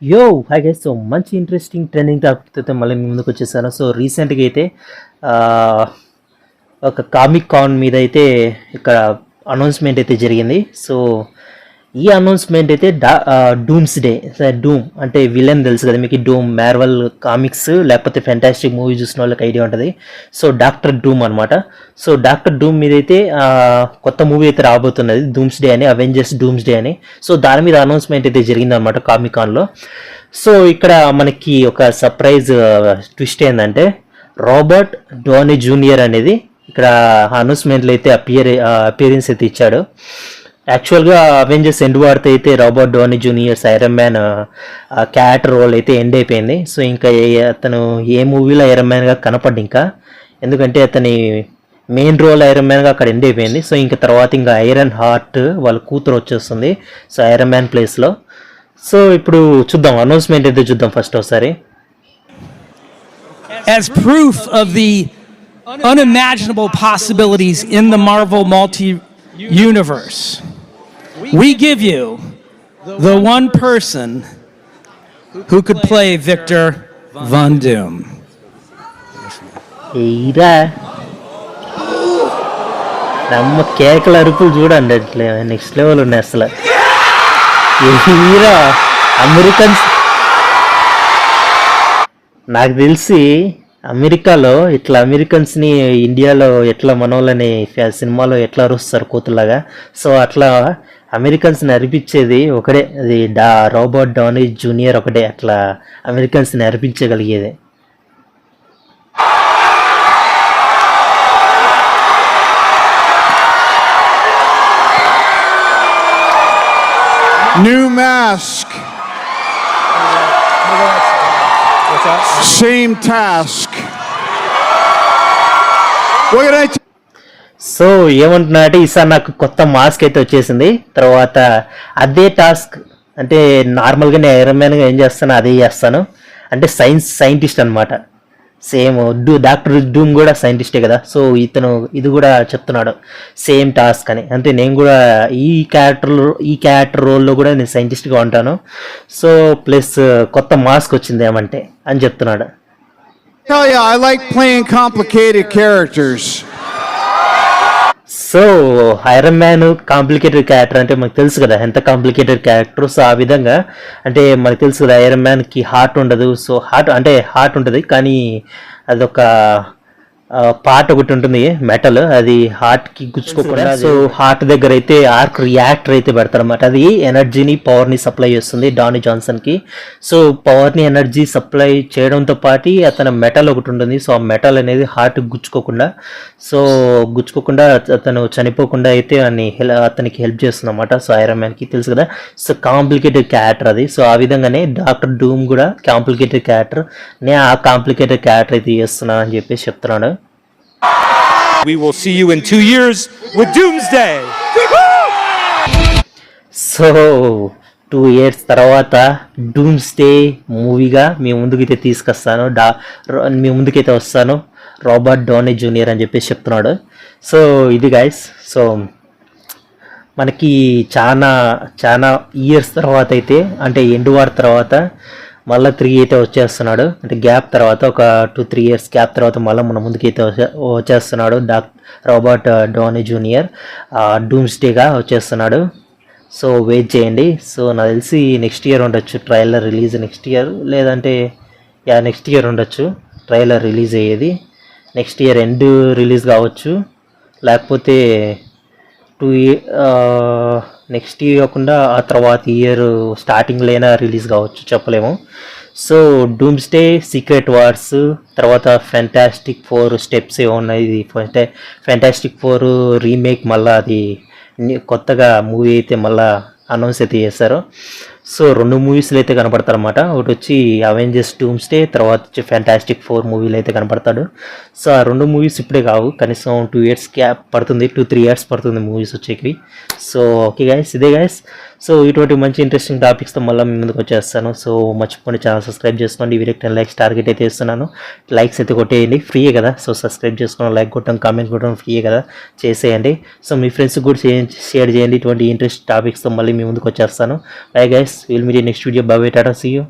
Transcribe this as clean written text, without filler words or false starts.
యో hi guys. So మంచి interesting trending topic అయితే మళ్ళీ మీ ముందుకు వచ్చేసాను. సో రీసెంట్గా అయితే ఆ, ఒక కామిక్ కాన్ మీద అయితే ఇక్కడ అనౌన్స్మెంట్ అయితే జరిగింది. సో ఈ అనౌన్స్మెంట్ అయితే డూమ్స్ డే. డూమ్ అంటే విలన్ తెలుసు కదా మీకు, డూమ్ మార్వెల్ కామిక్స్ లేకపోతే ఫెంటాస్టిక్ మూవీ చూసిన వాళ్ళకి ఐడియా ఉంటుంది. సో డాక్టర్ డూమ్ అనమాట. సో డాక్టర్ డూమ్ మీద అయితే కొత్త మూవీ అయితే రాబోతున్నది, డూమ్స్ డే అని, అవెంజర్స్ డూమ్స్ డే అని. సో దాని మీద అనౌన్స్మెంట్ అయితే జరిగింది అనమాట కామిక్ కాన్లో. సో ఇక్కడ మనకి ఒక సర్ప్రైజ్ ట్విస్ట్ ఏంటంటే రాబర్ట్ డోనీ జూనియర్ అనేది ఇక్కడ అనౌన్స్మెంట్లో అయితే అపియరెన్స్ అయితే ఇచ్చాడు. యాక్చువల్గా అవెంజర్స్ ఎండ్ వార్త అయితే Robert Downey Junior's Iron Man character role అయితే ఎండ్ అయిపోయింది. సో ఇంకా అతను ఏ మూవీలో ఐరన్ మ్యాన్గా కనపడ్డు ఇంకా, ఎందుకంటే అతని మెయిన్ రోల్ ఐరన్ మ్యాన్గా అక్కడ ఎండ్ అయిపోయింది. సో ఇంకా తర్వాత ఇంకా ఐరన్ హార్ట్ వాళ్ళ కూతురు వచ్చేస్తుంది సో ఐరన్ మ్యాన్ ప్లేస్లో. సో ఇప్పుడు చూద్దాం అనౌన్స్మెంట్ అయితే చూద్దాం ఫస్ట్ ఒకసారి. As proof of the unimaginable possibilities in the Marvel multi-universe, we give you the one person who could play Victor Von Doom. ఈరా నమ్మ కేకల అరుపులు చూడండి, అట్లే నెక్స్ట్ లెవెల్ ఉన్నాయి అసలు. ఈరా అమెరికన్స్ నాకు తెలిసి అమెరికాలో ఇట్లా అమెరికన్స్ని ఇండియాలో ఎట్లా మనోళ్ళని సినిమాలో ఎట్లా అరుస్తారు కూతులాగా, సో అట్లా అమెరికన్స్ని అరిపించేది ఒకడే, అది రాబర్ట్ డౌనీ జూనియర్ ఒకటే అట్లా అమెరికన్స్ని అరిపించగలిగేది. New mask. Same task. What did I so ఏమంటున్నా అంటే ఈసారి నాకు కొత్త మాస్క్ అయితే వచ్చేసింది. తర్వాత అదే టాస్క్ అంటే నార్మల్గా నేను ఐరన్ మ్యాన్గా ఏం చేస్తానో అదే చేస్తాను, అంటే సైంటిస్ట్ అనమాట. సేమ్ డాక్టర్ డూమ్ కూడా సైంటిస్టే కదా. సో ఇతను ఇది కూడా చెప్తున్నాడు సేమ్ టాస్క్ అని, అంటే నేను కూడా ఈ క్యారెక్టర్ రోల్లో కూడా నేను సైంటిస్ట్గా ఉంటాను. సో ప్లస్ కొత్త మాస్క్ వచ్చింది ఏమంటే అని చెప్తున్నాడు. tell you? I like playing complicated characters. So iron man complicated character అంటే మనకు తెలుసు కదా ఎంత కాంప్లికేటెడ్ క్యారెక్టర్. సో ఆ విధంగా అంటే మనకు తెలుసు కదా ఐరన్ మ్యాన్కి హార్ట్ ఉండదు. సో హార్ట్ ఉంటుంది కానీ అదొక పార్ట్ ఒకటి ఉంటుంది మెటల్, అది హార్ట్కి గుచ్చుకోకుండా. సో హార్ట్ దగ్గర అయితే ఆర్క్ రియాక్టర్ అయితే పెడతారన్నమాట. అది ఎనర్జీని పవర్ని సప్లై చేస్తుంది డానీ జాన్సన్కి. సో పవర్ని ఎనర్జీ సప్లై చేయడంతో పాటు అతని మెటల్ ఒకటి ఉంటుంది. సో ఆ మెటల్ అనేది హార్ట్ గుచ్చుకోకుండా అతను చనిపోకుండా అయితే అతనికి హెల్ప్ చేస్తుంది అన్నమాట. సో ఐరన్ మ్యాన్కి తెలుసు కదా. సో కాంప్లికేటెడ్ క్యారెక్టర్ అది. సో ఆ విధంగానే డాక్టర్ డూమ్ కూడా కాంప్లికేటెడ్ క్యారెక్టర్, నేను ఆ కాంప్లికేటెడ్ క్యారెక్టర్ అయితే చేస్తున్నాను అని చెప్పేసి చెప్తున్నాడు. We will see you in 2 years with Doomsday. So 2 years తర్వాత డూమ్స్డే మూవీగా మీ ముందుకైతే తీసుకొస్తాను, మీ ముందుకైతే వస్తాను రాబర్ట్ డౌనీ జూనియర్ అని చెప్పేసి చెప్తున్నాడు. సో ఇది గైస్. సో మనకి చాలా ఇయర్స్ తర్వాత అయితే అంటే ఎండ్ వార్ తర్వాత మళ్ళీ 3 అయితే వచ్చేస్తున్నాడు, అంటే గ్యాప్ తర్వాత ఒక 2-3 years గ్యాప్ తర్వాత మళ్ళీ మన ముందుకైతే వచ్చేస్తున్నాడు రాబర్ట్ డౌనీ జూనియర్ డూమ్స్డేగా వచ్చేస్తున్నాడు. సో వెయిట్ చేయండి. సో నాకు తెలిసి నెక్స్ట్ ఇయర్ ఉండొచ్చు ట్రైలర్ రిలీజ్, నెక్స్ట్ ఇయర్ లేదంటే నెక్స్ట్ ఇయర్ ఉండొచ్చు ట్రైలర్ రిలీజ్ అయ్యేది. నెక్స్ట్ ఇయర్ ఎండ్ రిలీజ్ కావచ్చు, లేకపోతే నెక్స్ట్ ఇయర్ కాకుండా ఆ తర్వాత ఇయర్ స్టార్టింగ్లోనే రిలీజ్ కావచ్చు, చెప్పలేము. సో డూమ్స్డే, సీక్రెట్ వార్స్, తర్వాత ఫెంటాస్టిక్ 4 స్టెప్స్ ఏమో ఉన్నాయి. ఇది ఫెంటాస్టిక్ 4 రీమేక్ మళ్ళీ అది కొత్తగా మూవీ అయితే మళ్ళీ అనౌన్స్ అయితే చేశారు. సో 2 మూవీస్లో అయితే కనపడతారన్నమాట. ఒకటి వచ్చి అవెంజర్స్ డూమ్స్డే, తర్వాత వచ్చి ఫెంటాస్టిక్ 4 మూవీలో అయితే కనపడతాడు. సో ఆ 2 మూవీస్ ఇప్పుడే కావు, కనీసం 2 years గ్యాప్ పడుతుంది, 2-3 years పడుతుంది మూవీస్ వచ్చేకి. సో ఓకే గైస్, ఇదే గైస్. సో ఇటువంటి మంచి ఇంట్రెస్టింగ్ టాపిక్స్తో మళ్ళీ మీ ముందుకు వచ్చేస్తాను. సో మర్చిపోండి ఛానల్ సబ్స్క్రైబ్ చేసుకోండి. వీడియోకి 10 లైక్స్ టార్గెట్ అయితే ఇస్తున్నాను. లైక్స్ అయితే కొట్టేయండి, ఫ్రీయే కదా. సో సబ్స్క్రైబ్ చేసుకోండి, లైక్ కొట్టడం, కామెంట్ కొట్టడం ఫ్రీయే కదా, చేసేయండి. సో మీ ఫ్రెండ్స్కి కూడా షేర్ చేయండి. ఇటువంటి ఇంట్రెస్ట్ టాపిక్స్తో మళ్ళీ మీ ముందుకు వచ్చేస్తాను. Bye guys, will meet next video. Bye, tata, see you.